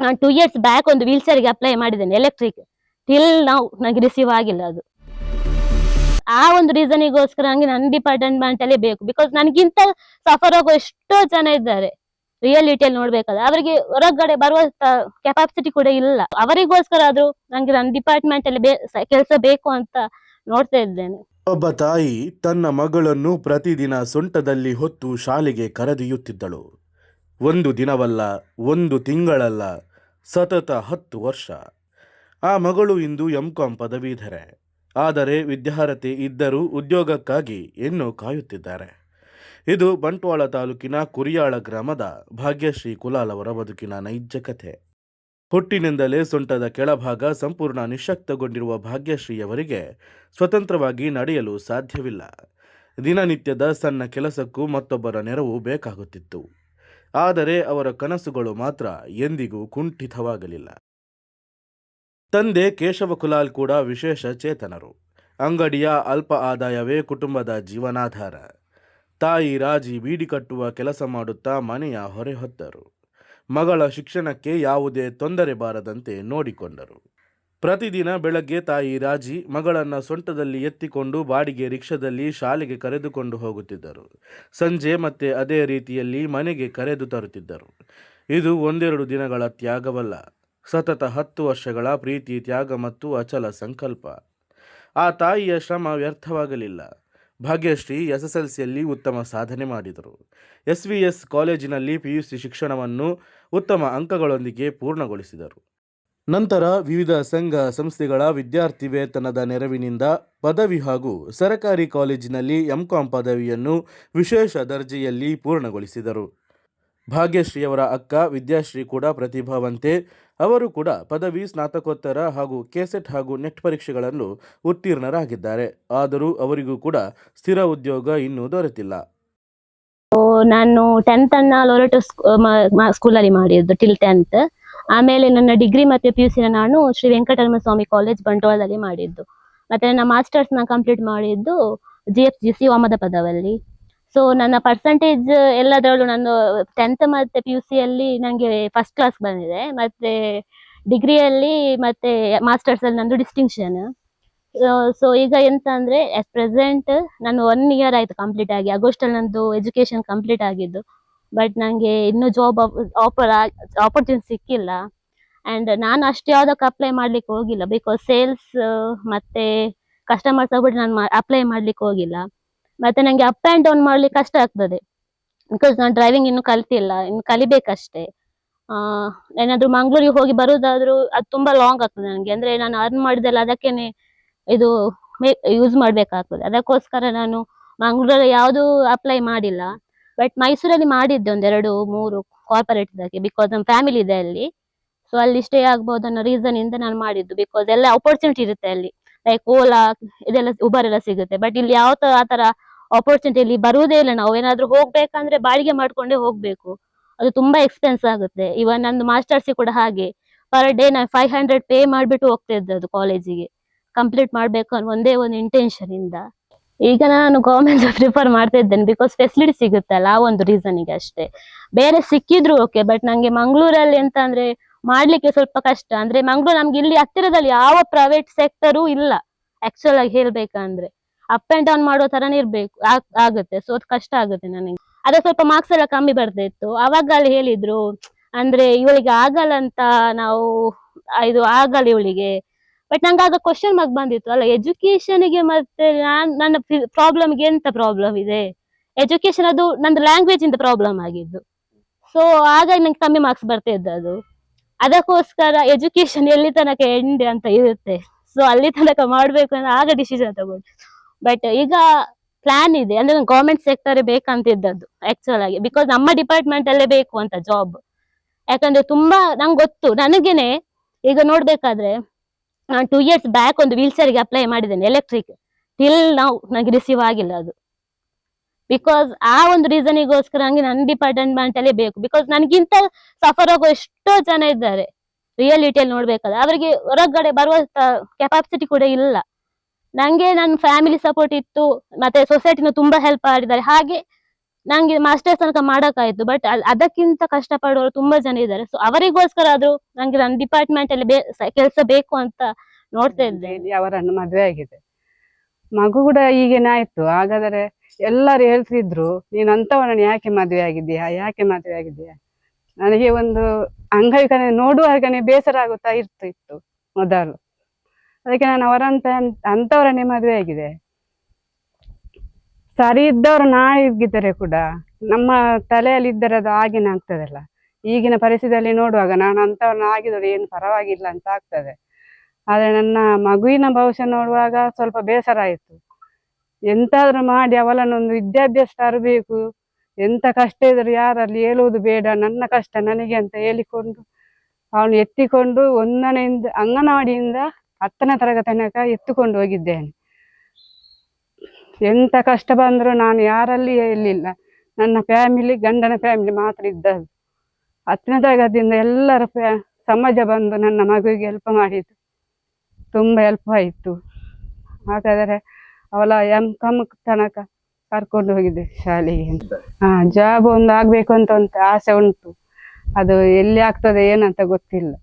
ನಾನು 2 years back ಒಂದು wheel ಚೇರ್ಗೆ apply ಮಾಡಿದ್ದೇನೆ ಎಲೆಕ್ಟ್ರಿಕ್. ಟಿಲ್ ನಾವು ನನಗೆ ರಿಸೀವ್ ಆಗಿಲ್ಲ ಅದು. ಆ ಒಂದು ರೀಸನಿಗೋಸ್ಕರ ನಂಗೆ ನನ್ನ ಡಿಪಾರ್ಟ್ಮೆಂಟ್ ಅಲ್ಲೇ ಬೇಕು. ಬಿಕಾಸ್ ನನಗಿಂತ ಸಫರ್ ಆಗೋ ಎಷ್ಟೋ ಜನ ಇದ್ದಾರೆ ರಿಯಾಲಿಟಿಯಲ್ಲಿ ನೋಡ್ಬೇಕಾದ್ರೆ. ಅವರಿಗೆ ಹೊರಗಡೆ ಬರುವ ಕೆಪಾಸಿಟಿ ಕೂಡ ಇಲ್ಲ. ಅವರಿಗೋಸ್ಕರ ಆದ್ರೂ ನಂಗೆ ನನ್ನ ಡಿಪಾರ್ಟ್ಮೆಂಟ್ ಅಲ್ಲಿ ಕೆಲಸ ಬೇಕು ಅಂತ ನೋಡ್ತಾ ಇದ್ದೇನೆ. ಒಬ್ಬ ತಾಯಿ ತನ್ನ ಮಗಳನ್ನು ಪ್ರತಿದಿನ ಸೊಂಟದಲ್ಲಿ ಹೊತ್ತು ಶಾಲೆಗೆ ಕರೆದೊಯ್ಯುತ್ತಿದ್ದಳು. ಒಂದು ದಿನವಲ್ಲ, ಒಂದು ತಿಂಗಳಲ್ಲ, ಸತತ 10 ವರ್ಷ. ಆ ಮಗಳು ಇಂದು ಎಂ.ಕಾಂ ಪದವೀಧರೆ. ಆದರೆ ವಿದ್ಯಾರ್ಹತೆ ಇದ್ದರೂ ಉದ್ಯೋಗಕ್ಕಾಗಿ ಇನ್ನೂ ಕಾಯುತ್ತಿದ್ದಾರೆ. ಇದು ಬಂಟ್ವಾಳ ತಾಲೂಕಿನ ಕುರಿಯಾಳ ಗ್ರಾಮದ ಭಾಗ್ಯಶ್ರೀ ಕುಲಾಲ್ ಅವರ ಬದುಕಿನ ನೈಜ ಕಥೆ. ಹುಟ್ಟಿನಿಂದಲೇ ಸೊಂಟದ ಕೆಳಭಾಗ ಸಂಪೂರ್ಣ ನಿಶ್ಶಕ್ತಗೊಂಡಿರುವ ಭಾಗ್ಯಶ್ರೀಯವರಿಗೆ ಸ್ವತಂತ್ರವಾಗಿ ನಡೆಯಲು ಸಾಧ್ಯವಿಲ್ಲ. ದಿನನಿತ್ಯದ ಸಣ್ಣ ಕೆಲಸಕ್ಕೂ ಮತ್ತೊಬ್ಬರ ನೆರವು ಬೇಕಾಗುತ್ತಿತ್ತು. ಆದರೆ ಅವರ ಕನಸುಗಳು ಮಾತ್ರ ಎಂದಿಗೂ ಕುಂಠಿತವಾಗಲಿಲ್ಲ. ತಂದೆ ಕೇಶವ ಕುಲಾಲ್ ಕೂಡ ವಿಶೇಷ ಚೇತನರು. ಅಂಗಡಿಯ ಅಲ್ಪ ಆದಾಯವೇ ಕುಟುಂಬದ ಜೀವನಾಧಾರ. ತಾಯಿ ರಾಜಿ ಬೀಡಿ ಕಟ್ಟುವ ಕೆಲಸ ಮಾಡುತ್ತಾ ಮನೆಯ ಹೊರೆ ಹೊತ್ತರು. ಮಗಳ ಶಿಕ್ಷಣಕ್ಕೆ ಯಾವುದೇ ತೊಂದರೆ ಬಾರದಂತೆ ನೋಡಿಕೊಂಡರು. ಪ್ರತಿದಿನ ಬೆಳಗ್ಗೆ ತಾಯಿ ರಾಜಿ ಮಗಳನ್ನು ಸೊಂಟದಲ್ಲಿ ಎತ್ತಿಕೊಂಡು ಬಾಡಿಗೆ ರಿಕ್ಷಾದಲ್ಲಿ ಶಾಲೆಗೆ ಕರೆದುಕೊಂಡು ಹೋಗುತ್ತಿದ್ದರು. ಸಂಜೆ ಮತ್ತೆ ಅದೇ ರೀತಿಯಲ್ಲಿ ಮನೆಗೆ ಕರೆದು ತರುತ್ತಿದ್ದರು. ಇದು ಒಂದೆರಡು ದಿನಗಳ ತ್ಯಾಗವಲ್ಲ, ಸತತ 10 ವರ್ಷಗಳ ಪ್ರೀತಿ, ತ್ಯಾಗ ಮತ್ತು ಅಚಲ ಸಂಕಲ್ಪ. ಆ ತಾಯಿಯ ಶ್ರಮ ವ್ಯರ್ಥವಾಗಲಿಲ್ಲ. ಭಾಗ್ಯಶ್ರೀ SSLCಯಲ್ಲಿ ಉತ್ತಮ ಸಾಧನೆ ಮಾಡಿದರು. SVS ಕಾಲೇಜಿನಲ್ಲಿ PUC ಶಿಕ್ಷಣವನ್ನು ಉತ್ತಮ ಅಂಕಗಳೊಂದಿಗೆ ಪೂರ್ಣಗೊಳಿಸಿದರು. ನಂತರ ವಿವಿಧ ಸಂಘ ಸಂಸ್ಥೆಗಳ ವಿದ್ಯಾರ್ಥಿ ವೇತನದ ನೆರವಿನಿಂದ ಪದವಿ ಹಾಗೂ ಸರಕಾರಿ ಕಾಲೇಜಿನಲ್ಲಿ ಎಂ.ಕಾಂ ಪದವಿಯನ್ನು ವಿಶೇಷ ದರ್ಜೆಯಲ್ಲಿ ಪೂರ್ಣಗೊಳಿಸಿದರು. ಭಾಗ್ಯಶ್ರೀಯವರ ಅಕ್ಕ ವಿದ್ಯಾಶ್ರೀ ಕೂಡ ಪ್ರತಿಭಾವಂತೆ. ಅವರು ಕೂಡ ಪದವಿ, ಸ್ನಾತಕೋತ್ತರ ಹಾಗೂ ಕೆಸೆಟ್ ಹಾಗೂ ನೆಟ್ ಪರೀಕ್ಷೆಗಳನ್ನು ಉತ್ತೀರ್ಣರಾಗಿದ್ದಾರೆ. ಆದರೂ ಅವರಿಗೂ ಕೂಡ ಸ್ಥಿರ ಉದ್ಯೋಗ ಇನ್ನೂ ದೊರೆತಿಲ್ಲ. ನಾನು 10th ಅನ್ನ ಲೋರೆಟೋ ಸ್ಕೂಲಲ್ಲಿ ಮಾಡಿದ್ದು ಟಿಲ್ 10th. ಆಮೇಲೆ ನನ್ನ ಡಿಗ್ರಿ ಮತ್ತೆ PUC ನಾನು ಶ್ರೀ ವೆಂಕಟರಮಣ ಸ್ವಾಮಿ ಕಾಲೇಜ್ ಬಂಟ್ವಾಳದಲ್ಲಿ ಮಾಡಿದ್ದು. ಮತ್ತೆ ನನ್ನ ಮಾಸ್ಟರ್ಸ್ ನ ಕಂಪ್ಲೀಟ್ ಮಾಡಿದ್ದು GFGC ವಾಮದಪದವಲ್ಲಿ. ಸೊ ನನ್ನ ಪರ್ಸೆಂಟೇಜ್ ಎಲ್ಲದರಲ್ಲೂ ನಾನು 10th ಮತ್ತೆ PUC ಅಲ್ಲಿ ನನಗೆ ಫಸ್ಟ್ ಕ್ಲಾಸ್ ಬಂದಿದೆ. ಮತ್ತೆ ಡಿಗ್ರಿಯಲ್ಲಿ ಮತ್ತೆ ಮಾಸ್ಟರ್ಸ್ ಅಲ್ಲಿ ನಂದು ಡಿಸ್ಟಿಂಕ್ಷನ್. ಸೊ ಈಗ ಎಂತ ಅಂದ್ರೆ ಅಟ್ ಪ್ರೆಸೆಂಟ್ ನಾನು 1 ಇಯರ್ ಆಯ್ತು ಕಂಪ್ಲೀಟ್ ಆಗಿ. ಆಗಸ್ಟ್ ಅಲ್ಲಿ ನಂದು ಎಜುಕೇಶನ್ ಕಂಪ್ಲೀಟ್ ಆಗಿದ್ದು. ಬಟ್ ನಂಗೆ ಇನ್ನೂ ಜಾಬ್ ಆಪರ್ಚುನಿಟಿ ಸಿಕ್ಕಿಲ್ಲ. ಅಂಡ್ ನಾನು ಅಷ್ಟು ಯಾವ್ದಕ್ಕೆ ಅಪ್ಲೈ ಮಾಡ್ಲಿಕ್ಕೆ ಹೋಗಿಲ್ಲ. ಬಿಕಾಸ್ ಸೇಲ್ಸ್ ಮತ್ತೆ ಕಸ್ಟಮರ್ಸ್ ಆಗ್ಬಿಟ್ಟು ನಾನು ಅಪ್ಲೈ ಮಾಡ್ಲಿಕ್ಕೆ ಹೋಗಿಲ್ಲ. ಮತ್ತೆ ನಂಗೆ ಅಪ್ ಅಂಡ್ ಡೌನ್ ಮಾಡ್ಲಿಕ್ಕೆ ಕಷ್ಟ ಆಗ್ತದೆ. ಬಿಕಾಸ್ ನಾನು ಡ್ರೈವಿಂಗ್ ಇನ್ನು ಕಲ್ತಿಲ್ಲ, ಇನ್ನು ಕಲಿಬೇಕಷ್ಟೇ. ಏನಾದ್ರು ಮಂಗ್ಳೂರಿಗೆ ಹೋಗಿ ಬರುದಾದ್ರೂ ಅದು ತುಂಬಾ ಲಾಂಗ್ ಆಗ್ತದೆ ನನಗೆ. ಅಂದ್ರೆ ನಾನು ಅರ್ನ್ ಮಾಡಿದೆಲ್ಲ ಅದಕ್ಕೇನೆ ಇದು ಯೂಸ್ ಮಾಡ್ಬೇಕಾಗ್ತದೆ. ಅದಕ್ಕೋಸ್ಕರ ನಾನು ಮಂಗ್ಳೂರಲ್ಲಿ ಯಾವುದು ಅಪ್ಲೈ ಮಾಡಿಲ್ಲ. ಬಟ್ ಮೈಸೂರಲ್ಲಿ ಮಾಡಿದ್ದೆ 1-2-3 ಕಾರ್ಪೊರೇಟ್ ದಾಗೆ. ಬಿಕಾಸ್ ನಮ್ಮ ಫ್ಯಾಮಿಲಿ ಇದೆ ಅಲ್ಲಿ. ಸೊ ಅಲ್ಲಿ ಸ್ಟೇ ಆಗ್ಬೋದು ಅನ್ನೋ ರೀಸನ್ ಇಂದ ನಾನು ಮಾಡಿದ್ದು. ಬಿಕಾಸ್ ಎಲ್ಲ ಅಪರ್ಚುನಿಟಿ ಇರುತ್ತೆ ಅಲ್ಲಿ, ಲೈಕ್ ಓಲಾ ಇದೆಲ್ಲ ಉಬರ್ ಎಲ್ಲ ಸಿಗುತ್ತೆ. ಬಟ್ ಇಲ್ಲಿ ಯಾವ ಆತರ ಆಪರ್ಚುನಿಟಿ ಇಲ್ಲಿ ಬರುವುದೇ ಇಲ್ಲ. ನಾವು ಏನಾದ್ರು ಹೋಗ್ಬೇಕಂದ್ರೆ ಬಾಡಿಗೆ ಮಾಡ್ಕೊಂಡೇ ಹೋಗ್ಬೇಕು. ಅದು ತುಂಬಾ ಎಕ್ಸ್ಪೆನ್ಸ್ ಆಗುತ್ತೆ. ಇವನ್ ನಂದು ಮಾಸ್ಟರ್ಸ್ ಕೂಡ ಹಾಗೆ ಪರ್ ಡೇ ನಾನು 500 ಪೇ ಮಾಡ್ಬಿಟ್ಟು ಹೋಗ್ತಾ ಇದ್ದದ್ದು ಕಾಲೇಜಿಗೆ, ಕಂಪ್ಲೀಟ್ ಮಾಡ್ಬೇಕು ಅನ್ನೋ ಒಂದೇ ಒಂದು ಇಂಟೆನ್ಷನ್ ಇಂದ. ಈಗ ನಾನು ಗವರ್ಮೆಂಟ್ ಪ್ರಿಫರ್ ಮಾಡ್ತಾ ಇದ್ದೇನೆ. ಬಿಕಾಸ್ ಫೆಸಿಲಿಟಿ ಸಿಗುತ್ತಲ್ಲ, ಆ ಒಂದು ರೀಸನ್ಗೆ ಅಷ್ಟೇ. ಬೇರೆ ಸಿಕ್ಕಿದ್ರು ಓಕೆ, ಬಟ್ ನಂಗೆ ಮಂಗ್ಳೂರಲ್ಲಿ ಎಂತ ಅಂದ್ರೆ ಮಾಡ್ಲಿಕ್ಕೆ ಸ್ವಲ್ಪ ಕಷ್ಟ. ಅಂದ್ರೆ ಮಂಗ್ಳೂರ್ ನಮ್ಗೆ ಇಲ್ಲಿ ಹತ್ತಿರದಲ್ಲಿ ಯಾವ ಪ್ರೈವೇಟ್ ಸೆಕ್ಟರು ಇಲ್ಲ. ಆಕ್ಚುಲ್ ಆಗಿ ಹೇಳ್ಬೇಕಂದ್ರೆ ಅಪ್ ಅಂಡ್ ಡೌನ್ ಮಾಡೋ ತರನೇ ಇರ್ಬೇಕು ಆಗುತ್ತೆ. ಸೊ ಅದು ಕಷ್ಟ ಆಗುತ್ತೆ ನನಗೆ. ಅದೇ ಸ್ವಲ್ಪ ಮಾರ್ಕ್ಸ್ ಎಲ್ಲ ಕಮ್ಮಿ ಬರ್ತಾ ಇತ್ತು. ಅವಾಗ ಅಲ್ಲಿ ಹೇಳಿದ್ರು ಅಂದ್ರೆ ಇವಳಿಗೆ ಆಗಲ್ಲ ಅಂತ, ನಾವು ಇದು ಆಗಲ್ಲ ಇವಳಿಗೆ. ಬಟ್ ನಂಗೆ ಆಗ ಕ್ವಶನ್ ಮಾರ್ಕ್ ಬಂದಿತ್ತು ಅಲ್ಲ, ಎಜುಕೇಶನ್ಗೆ ಮತ್ತೆ ನನ್ನ ಪ್ರಾಬ್ಲಮ್ಗೆ ಎಂತ ಪ್ರಾಬ್ಲಮ್ ಇದೆ? ಎಜುಕೇಶನ್ ಅದು ನಂದು ಲ್ಯಾಂಗ್ವೇಜ್ ಇಂದ ಪ್ರಾಬ್ಲಮ್ ಆಗಿದ್ದು. ಸೊ ಹಾಗಾಗಿ ನಂಗೆ ಕಮ್ಮಿ ಮಾರ್ಕ್ಸ್ ಬರ್ತಾ ಇದ್ದದ್ದು. ಅದಕ್ಕೋಸ್ಕರ ಎಜುಕೇಶನ್ ಎಲ್ಲಿ ತನಕ ಎಂಡ್ ಅಂತ ಇರುತ್ತೆ. ಸೊ ಅಲ್ಲಿ ತನಕ ಮಾಡ್ಬೇಕು ಅಂತ ಆಗ ಡಿಸಿಷನ್ ತಗೊಂಡು. ಬಟ್ ಈಗ ಪ್ಲಾನ್ ಇದೆ, ಅಂದ್ರೆ ಗವರ್ಮೆಂಟ್ ಸೆಕ್ಟರ್ ಬೇಕಂತ ಇದ್ದದ್ದು ಆಕ್ಚುಲ್ ಆಗಿ. ಬಿಕಾಸ್ ನಮ್ಮ ಡಿಪಾರ್ಟ್ಮೆಂಟ್ ಅಲ್ಲೇ ಬೇಕು ಅಂತ ಜಾಬ್. ಯಾಕಂದ್ರೆ ತುಂಬಾ ನಂಗೆ ಗೊತ್ತು. ನನಗೇನೆ ಈಗ ನೋಡ್ಬೇಕಾದ್ರೆ ನಾನು 2 ಇಯರ್ಸ್ ಬ್ಯಾಕ್ ಒಂದು ವೀಲ್ ಚೇರ್ಗೆ ಅಪ್ಲೈ ಮಾಡಿದ್ದೇನೆ ಎಲೆಕ್ಟ್ರಿಕ್. ಟಿಲ್ ನಾವು ನನಗೆ ರಿಸೀವ್ ಆಗಿಲ್ಲ ಅದು. ಬಿಕಾಸ್ ಆ ಒಂದು ರೀಸನಿಗೋಸ್ಕರ ನಂಗೆ ನನ್ನ ಡಿಪಾರ್ಟ್ಮೆಂಟ್ ಅಲ್ಲೇ ಬೇಕು. ಬಿಕಾಸ್ ನನಗಿಂತ ಸಫರ್ ಆಗೋ ಎಷ್ಟೋ ಜನ ಇದ್ದಾರೆ ರಿಯಾಲಿಟಿಯಲ್ಲಿ ನೋಡ್ಬೇಕಾದ್ರೆ. ಅವರಿಗೆ ಹೊರಗಡೆ ಬರುವ ಕೆಪಾಸಿಟಿ ಕೂಡ ಇಲ್ಲ. ನಂಗೆ ನನ್ನ ಫ್ಯಾಮಿಲಿ ಸಪೋರ್ಟ್ ಇತ್ತು, ಮತ್ತೆ ಸೊಸೈಟಿನ ತುಂಬಾ ಹೆಲ್ಪ್ ಮಾಡಿದ್ದಾರೆ. ಹಾಗೆ ನಂಗೆ ಮಾಸ್ಟರ್ಸ್ ತನಕ ಮಾಡಕ್ಕಾಯ್ತು. ಬಟ್ ಅದಕ್ಕಿಂತ ಕಷ್ಟಪಡುವವರು ತುಂಬಾ ಜನ ಇದ್ದಾರೆ. ಸೊ ಅವರಿಗೋಸ್ಕರ ಆದ್ರೂ ನಂಗೆ ನನ್ನ ಡಿಪಾರ್ಟ್ಮೆಂಟ್ ಅಲ್ಲಿ ಕೆಲಸ ಬೇಕು ಅಂತ ನೋಡ್ತಾ ಇದ್ದೆ. ಅವರನ್ನು ಮದುವೆ ಆಗಿದೆ, ಮಗು ಕೂಡ ಈಗೇನೆ ಆಯ್ತು. ಹಾಗಾದ್ರೆ ಎಲ್ಲರೂ ಹೇಳ್ತಿದ್ರು, ನೀನು ಅಂತವನನ್ನು ಯಾಕೆ ಮದುವೆ ಆಗಿದ್ದೀಯಾ, ಯಾಕೆ ಮದುವೆ ಆಗಿದ್ದೀಯಾ. ನನಗೆ ಒಂದು ಅಂಗೈಕನೆ ನೋಡುವಾಗನೆ ಬೇಸರ ಆಗುತ್ತಾ ಇತ್ತು ಮೊದಲು. ಅದಕ್ಕೆ ನಾನು ಅಂತವರನ್ನೇ ಮದುವೆ ಆಗಿದೆ. ಸರಿ ಇದ್ದವರು ನಾಳಿಗಿದ್ದರೆ ಕೂಡ ನಮ್ಮ ತಲೆಯಲ್ಲಿ ಇದ್ದರೆ ಅದು ಆಗಿನ ಆಗ್ತದಲ್ಲ. ಈಗಿನ ಪರಿಸ್ಥಿತಿಯಲ್ಲಿ ನೋಡುವಾಗ ನಾನು ಅಂತವ್ರನ್ನ ಆಗಿದ್ರು ಏನು ಪರವಾಗಿಲ್ಲ ಅಂತ ಆಗ್ತದೆ. ಆದ್ರೆ ನನ್ನ ಮಗುವಿನ ಭವಿಷ್ಯ ನೋಡುವಾಗ ಸ್ವಲ್ಪ ಬೇಸರ ಆಯಿತು. ಎಂತಾದ್ರೂ ಮಾಡಿ ಅವಳನ್ನೊಂದು ವಿದ್ಯಾಭ್ಯಾಸ ತರಬೇಕು, ಎಂತ ಕಷ್ಟ ಇದ್ರು ಯಾರಲ್ಲಿ ಹೇಳುವುದು ಬೇಡ, ನನ್ನ ಕಷ್ಟ ನನಗೆ ಅಂತ ಹೇಳಿಕೊಂಡು ಅವನು ಎತ್ತಿಕೊಂಡು 1ನೇಯಿಂದ ಅಂಗನವಾಡಿಯಿಂದ 10ನೇ ತರಗತಿ ತನಕ ಎತ್ತುಕೊಂಡು ಹೋಗಿದ್ದೇನೆ. ಎಂತ ಕಷ್ಟ ಬಂದರೂ ನಾನು ಯಾರಲ್ಲಿ ಹೇಳಿಲ್ಲ. ನನ್ನ ಫ್ಯಾಮಿಲಿ, ಗಂಡನ ಫ್ಯಾಮಿಲಿ ಮಾತ್ರ ಇದ್ದದ್ದು. 10ನೇ ತರಗತಿಯಿಂದ ಎಲ್ಲರ ಸಮಾಜ ಬಂದು ನನ್ನ ಮಗುವಿಗೆ ಹೆಲ್ಪ್ ಮಾಡಿದ್ದು, ತುಂಬ ಹೆಲ್ಪ್ ಆಯಿತು. ಹಾಗಾದರೆ ಅವಳ M.Com ತನಕ ಕರ್ಕೊಂಡು ಹೋಗಿದ್ದೆ ಶಾಲೆಗೆ. ಜಾಬ್ ಒಂದು ಆಗಬೇಕು ಅಂತ ಆಸೆ ಉಂಟು. ಅದು ಎಲ್ಲಿ ಆಗ್ತದೆ ಏನಂತ ಗೊತ್ತಿಲ್ಲ.